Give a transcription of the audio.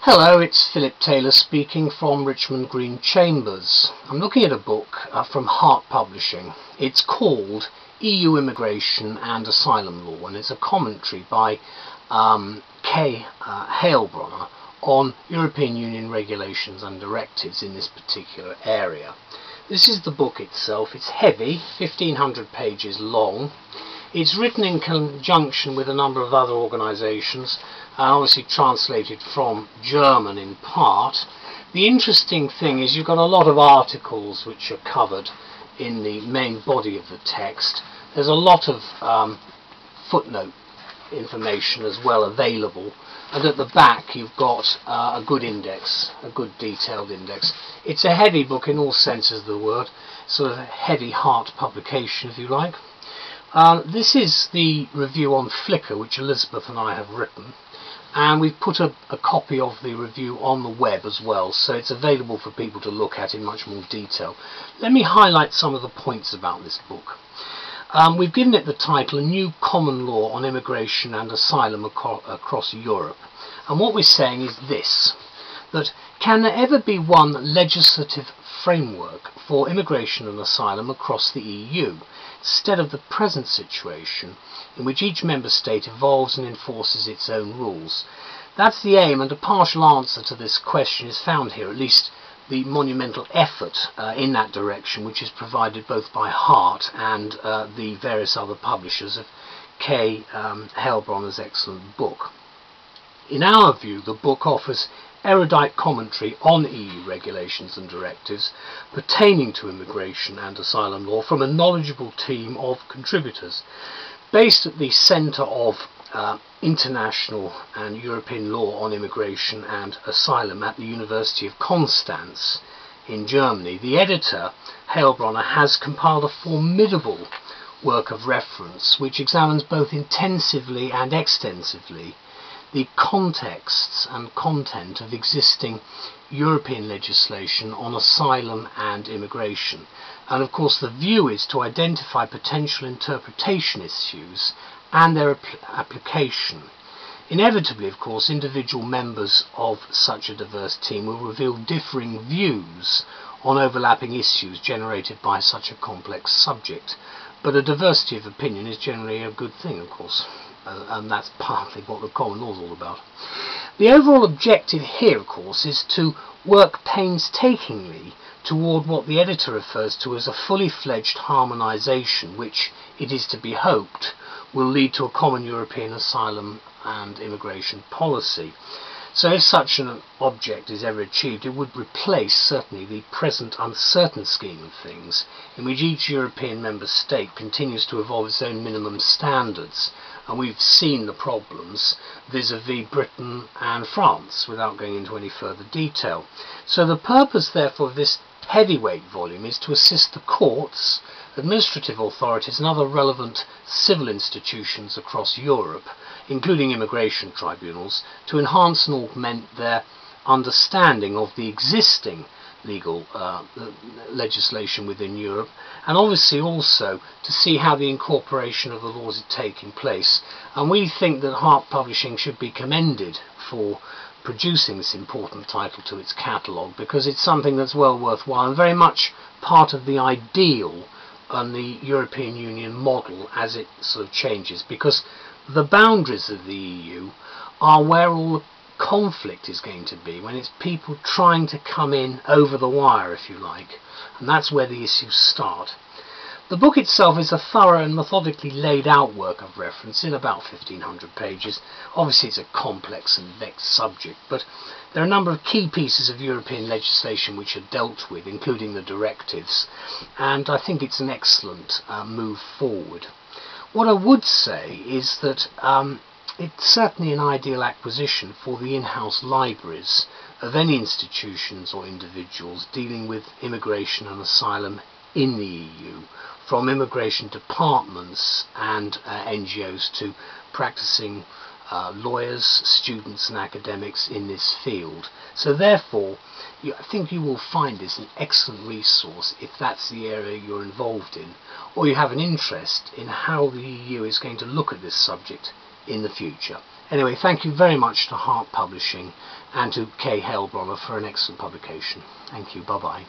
Hello, it's Philip Taylor speaking from Richmond Green Chambers. I'm looking at a book from Hart Publishing. It's called EU Immigration and Asylum Law, and it's a commentary by Kay Hailbronner on European Union Regulations and Directives in this particular area. This is the book itself. It's heavy, 1500 pages long. It's written in conjunction with a number of other organisations, obviously translated from German in part. The interesting thing is you've got a lot of articles which are covered in the main body of the text. There's a lot of footnote information as well available, and at the back you've got a good index, a good detailed index. It's a heavy book in all senses of the word, sort of a heavy Hart publication if you like. This is the review on Flickr which Elizabeth and I have written, and we've put a copy of the review on the web as well, so it's available for people to look at in much more detail. Let me highlight some of the points about this book. We've given it the title, A New Common Law on Immigration and Asylum Across Europe. And what we're saying is this, that can there ever be one legislative framework for immigration and asylum across the EU, instead of the present situation in which each member state evolves and enforces its own rules? That's the aim, and a partial answer to this question is found here, at least the monumental effort in that direction, which is provided both by Hart and the various other publishers of Kay Hailbronner's excellent book. In our view, the book offers erudite commentary on EU regulations and directives pertaining to immigration and asylum law from a knowledgeable team of contributors. Based at the centre of international and European law on immigration and asylum at the University of Konstanz in Germany, the editor, Hailbronner, has compiled a formidable work of reference which examines both intensively and extensively the contexts and content of existing European legislation on asylum and immigration. And of course the view is to identify potential interpretation issues and their application. Inevitably, of course, individual members of such a diverse team will reveal differing views on overlapping issues generated by such a complex subject. But a diversity of opinion is generally a good thing, of course. And that's partly what the common law is all about. The overall objective here, of course, is to work painstakingly toward what the editor refers to as a fully fledged harmonisation, which, it is to be hoped, will lead to a common European asylum and immigration policy. So if such an object is ever achieved, it would replace certainly the present uncertain scheme of things in which each European member state continues to evolve its own minimum standards, and we've seen the problems vis-à-vis Britain and France without going into any further detail. So the purpose therefore of this heavyweight volume is to assist the courts, administrative authorities and other relevant civil institutions across Europe, including immigration tribunals, to enhance and augment their understanding of the existing legal legislation within Europe, and obviously also to see how the incorporation of the laws is taking place. And we think that Hart Publishing should be commended for producing this important title to its catalogue, because it's something that's well worthwhile and very much part of the ideal and the European Union model as it sort of changes, because the boundaries of the EU are where all the conflict is going to be, when it's people trying to come in over the wire, if you like, and that's where the issues start. The book itself is a thorough and methodically laid out work of reference in about 1500 pages. Obviously it's a complex and vexed subject, but there are a number of key pieces of European legislation which are dealt with, including the directives, and I think it's an excellent move forward. What I would say is that it's certainly an ideal acquisition for the in-house libraries of any institutions or individuals dealing with immigration and asylum in the EU, from immigration departments and NGOs to practicing lawyers, students and academics in this field. So therefore, I think you will find this an excellent resource if that's the area you're involved in, or you have an interest in how the EU is going to look at this subject in the future. Anyway, thank you very much to Hart Publishing and to Kay Hailbronner for an excellent publication. Thank you. Bye-bye.